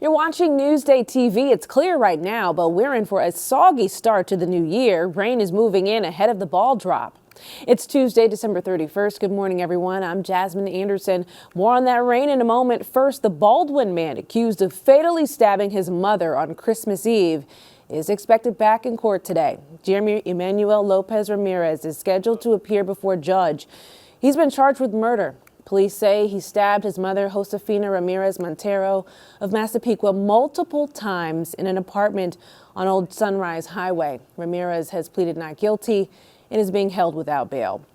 You're watching Newsday TV. It's clear right now, but we're in for a soggy start to the new year. Rain is moving in ahead of the ball drop. It's Tuesday, December 31st. Good morning, everyone. I'm Jasmine Anderson. More on that rain in a moment. First, the Baldwin man accused of fatally stabbing his mother on Christmas Eve is expected back in court today. Jeremy Emmanuel Lopez Ramirez is scheduled to appear before a judge. He's been charged with murder. Police say he stabbed his mother, Josefina Ramirez Montero of Massapequa, multiple times in an apartment on Old Sunrise Highway. Ramirez has pleaded not guilty and is being held without bail.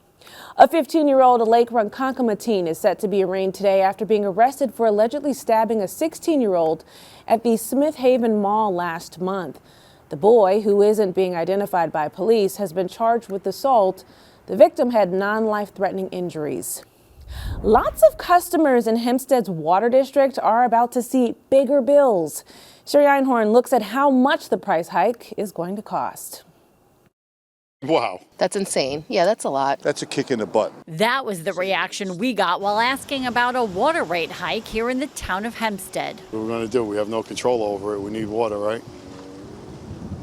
A 15-year-old Lake Ronkonkoma teen is set to be arraigned today after being arrested for allegedly stabbing a 16-year-old at the Smith Haven Mall last month. The boy, who isn't being identified by police, has been charged with assault. The victim had non-life-threatening injuries. Lots of customers in Hempstead's water district are about to see bigger bills. Sherry Einhorn looks at how much the price hike is going to cost. Wow. That's insane. Yeah, that's a lot. That's a kick in the butt. That was the reaction we got while asking about a water rate hike here in the town of Hempstead. What we're going to do, we have no control over it. We need water, right?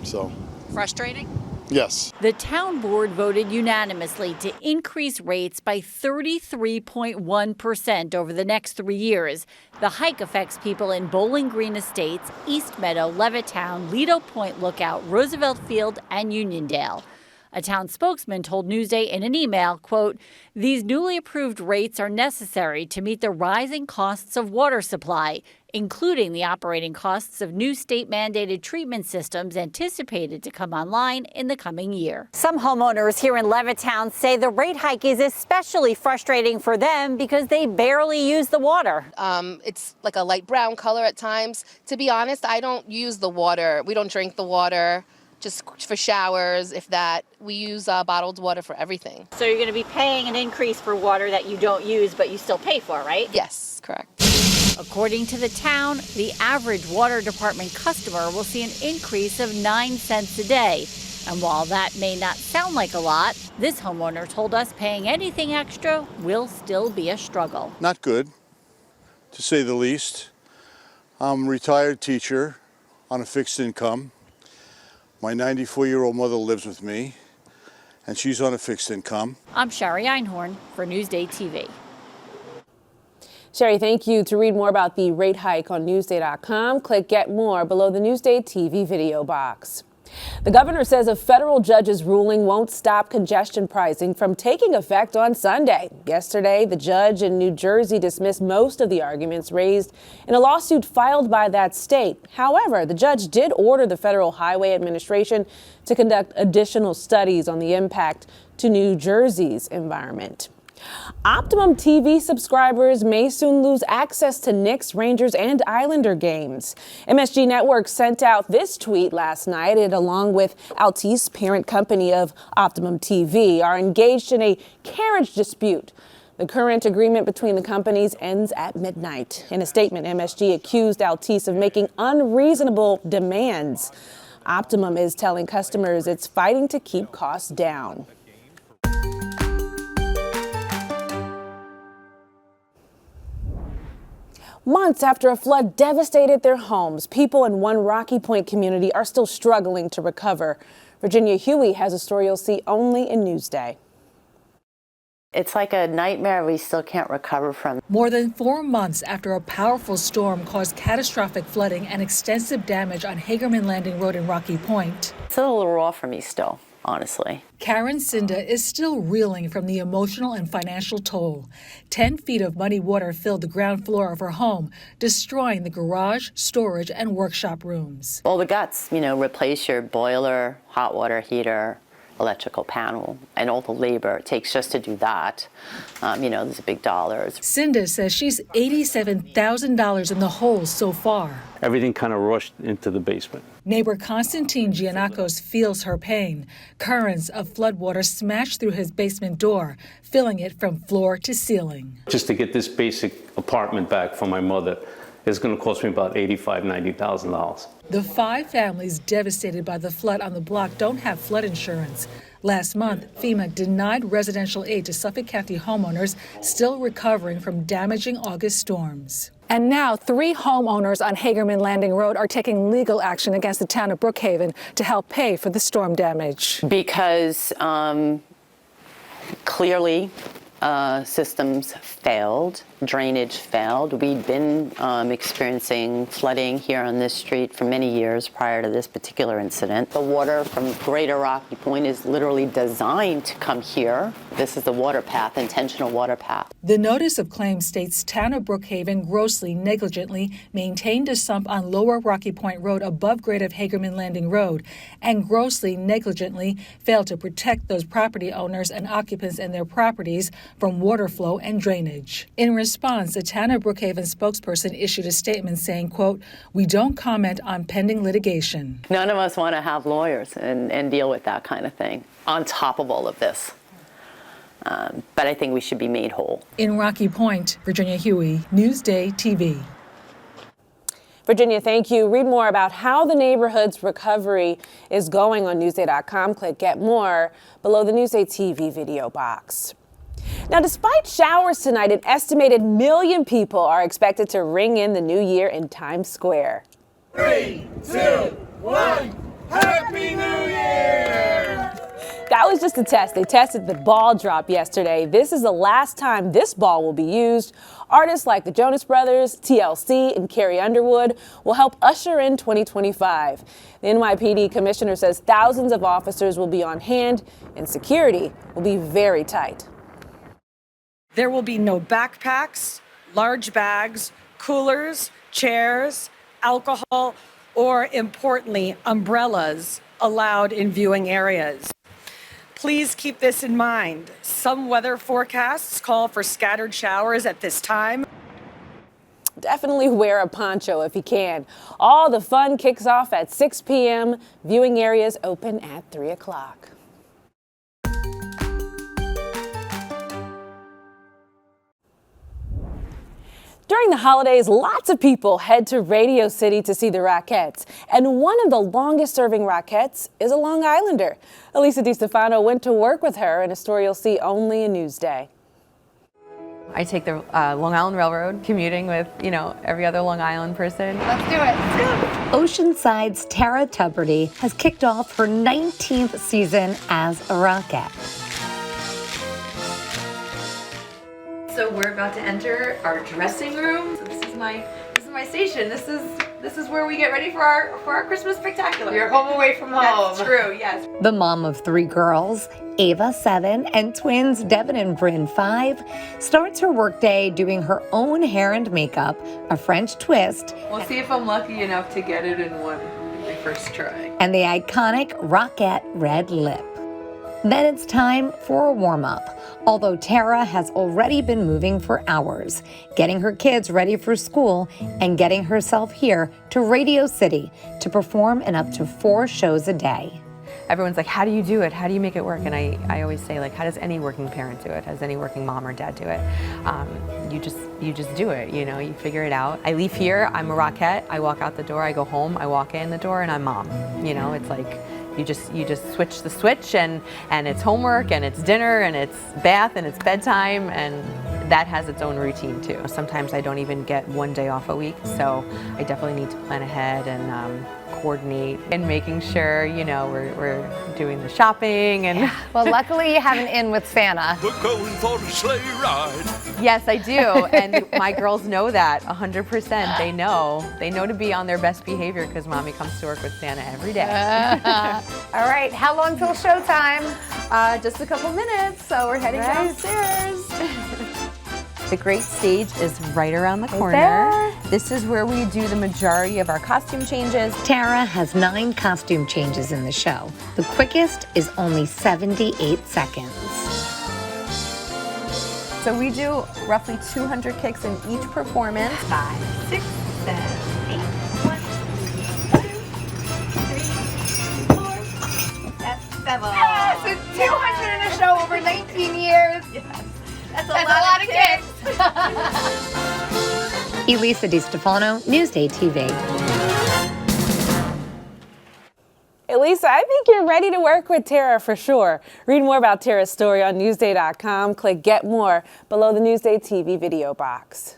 So. Frustrating? Yes. The town board voted unanimously to increase rates by 33.1% over the next 3 years. The hike affects people in Bowling Green Estates, East Meadow, Levittown, Lido Point Lookout, Roosevelt Field, and Uniondale. A town spokesman told Newsday in an email, quote, "These newly approved rates are necessary to meet the rising costs of water supply, including the operating costs of new state-mandated treatment systems anticipated to come online in the coming year." Some homeowners here in Levittown say the rate hike is especially frustrating for them because they barely use the water. It's like a light brown color at times. To be honest, I don't use the water. We don't drink the water. Just for showers, if that. We use bottled water for everything. So you're going to be paying an increase for water that you don't use, but you still pay for, right? Yes, correct. According to the town, the average water department customer will see an increase of 9 cents a day. And while that may not sound like a lot, this homeowner told us paying anything extra will still be a struggle. Not good, to say the least. I'm a retired teacher on a fixed income. My 94-year-old mother lives with me, and she's on a fixed income. I'm Sherry Einhorn for Newsday TV. Sherry, thank you. To read more about the rate hike on Newsday.com, click Get More below the Newsday TV video box. The governor says a federal judge's ruling won't stop congestion pricing from taking effect on Sunday. Yesterday, the judge in New Jersey dismissed most of the arguments raised in a lawsuit filed by that state. However, the judge did order the Federal Highway Administration to conduct additional studies on the impact to New Jersey's environment. Optimum TV subscribers may soon lose access to Knicks, Rangers, and Islander games. MSG Network sent out this tweet last night. It, along with Altice, parent company of Optimum TV, are engaged in a carriage dispute. The current agreement between the companies ends at midnight. In a statement, MSG accused Altice of making unreasonable demands. Optimum is telling customers it's fighting to keep costs down. Months after a flood devastated their homes, people in one Rocky Point community are still struggling to recover. Virginia Huey has a story you'll see only in Newsday. It's like a nightmare we still can't recover from. More than 4 months after a powerful storm caused catastrophic flooding and extensive damage on Hagerman Landing Road in Rocky Point. It's a little raw for me still, honestly. Karen Cinda is still reeling from the emotional and financial toll. 10 feet of muddy water filled the ground floor of her home, destroying the garage, storage, and workshop rooms. Well, the guts, replace your boiler, hot water heater, electrical panel, and all the labor it takes just to do that. These big dollars. Cinda says she's $87,000 in the hole so far. Everything kind of rushed into the basement. Neighbor Constantine Giannakos feels her pain. Currents of floodwater smashed through his basement door, filling it from floor to ceiling. Just to get this basic apartment back for my mother is going to cost me about $85,000, $90,000. The 5 families devastated by the flood on the block don't have flood insurance. Last month, FEMA denied residential aid to Suffolk County homeowners still recovering from damaging August storms. And now 3 homeowners on Hagerman Landing Road are taking legal action against the town of Brookhaven to help pay for the storm damage. Because clearly systems failed, drainage failed. We'd been experiencing flooding here on this street for many years prior to this particular incident. The water from Greater Rocky Point is literally designed to come here. This is the water path, intentional water path. The notice of claim states town of Brookhaven grossly negligently maintained a sump on Lower Rocky Point Road above grade of Hagerman Landing Road and grossly negligently failed to protect those property owners and occupants and their properties from water flow and drainage. In response, the town of Brookhaven spokesperson issued a statement saying, quote, "We don't comment on pending litigation." None of us want to have lawyers and deal with that kind of thing on top of all of this. But I think we should be made whole. In Rocky Point, Virginia Huey, Newsday TV. Virginia, thank you. Read more about how the neighborhood's recovery is going on Newsday.com. Click Get More below the Newsday TV video box. Now, despite showers tonight, an estimated 1 million people are expected to ring in the new year in Times Square. 3, 2, 1, Happy New Year! That was just a test. They tested the ball drop yesterday. This is the last time this ball will be used. Artists like the Jonas Brothers, TLC, and Carrie Underwood will help usher in 2025. The NYPD commissioner says thousands of officers will be on hand and security will be very tight. There will be no backpacks, large bags, coolers, chairs, alcohol, or importantly, umbrellas allowed in viewing areas. Please keep this in mind. Some weather forecasts call for scattered showers at this time. Definitely wear a poncho if you can. All the fun kicks off at 6 p.m. Viewing areas open at 3 o'clock. During the holidays, lots of people head to Radio City to see the Rockettes. And one of the longest-serving Rockettes is a Long Islander. Elisa DiStefano went to work with her in a story you'll see only in Newsday. I take the Long Island Railroad, commuting with, every other Long Island person. Let's do it. Let's go. Oceanside's Tara Tuberty has kicked off her 19th season as a Rockette. So we're about to enter our dressing room. So this is my station. This is where we get ready for our Christmas spectacular. You're home away from home. That's true, yes. The mom of 3 girls, Ava 7, and twins Devin and Bryn 5, starts her workday doing her own hair and makeup, a French twist. We'll see if I'm lucky enough to get it in my first try. And the iconic Rockette red lip. Then it's time for a warm-up, although Tara has already been moving for hours, getting her kids ready for school and getting herself here to Radio City to perform in up to 4 shows a day. Everyone's like, how do you do it? How do you make it work? And I always say, like, how does any working parent do it? How does any working mom or dad do it? You just do it, you figure it out. I leave here, I'm a Rockette, I walk out the door, I go home, I walk in the door, and I'm mom. It's like, you just switch the switch, and it's homework, and it's dinner, and it's bath, and it's bedtime, and that has its own routine too. Sometimes I don't even get one day off a week, so I definitely need to plan ahead and coordinate and making sure, we're doing the shopping and. Yeah. Well, luckily you have an in with Santa. We're going for a sleigh ride. Yes, I do, and my girls know that 100%. They know to be on their best behavior because mommy comes to work with Santa every day. All right, how long till showtime? Just a couple minutes, so we're heading downstairs. The great stage is right around the corner. This is where we do the majority of our costume changes. Tara has 9 costume changes in the show. The quickest is only 78 seconds. So we do roughly 200 kicks in each performance. 5, 6, 7, 8. 1, 2, 3, 4. That's 7. Yes, it's 200 in a show over 19 years. Yes. That's a lot of kicks. Elisa DiStefano, Newsday TV. Lisa, I think you're ready to work with Tara for sure. Read more about Tara's story on Newsday.com. Click Get More below the Newsday TV video box.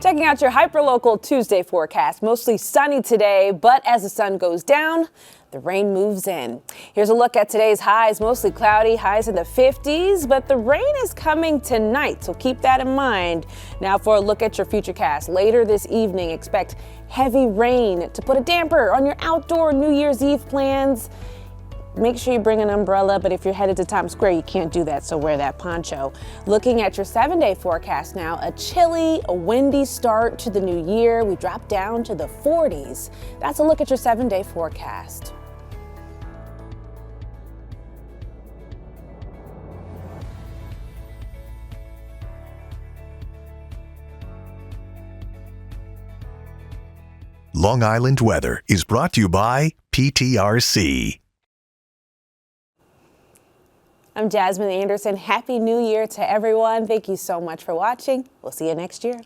Checking out your hyperlocal Tuesday forecast. Mostly sunny today, but as the sun goes down, the rain moves in. Here's a look at today's highs. Mostly cloudy, highs in the 50s, but the rain is coming tonight, so keep that in mind. Now for a look at your futurecast. Later this evening, expect heavy rain to put a damper on your outdoor New Year's Eve plans. Make sure you bring an umbrella, but if you're headed to Times Square, you can't do that, so wear that poncho. Looking at your 7-day forecast now, a chilly, windy start to the new year. We drop down to the 40s. That's a look at your 7-day forecast. Long Island weather is brought to you by PTRC. I'm Jasmine Anderson. Happy New Year to everyone. Thank you so much for watching. We'll see you next year.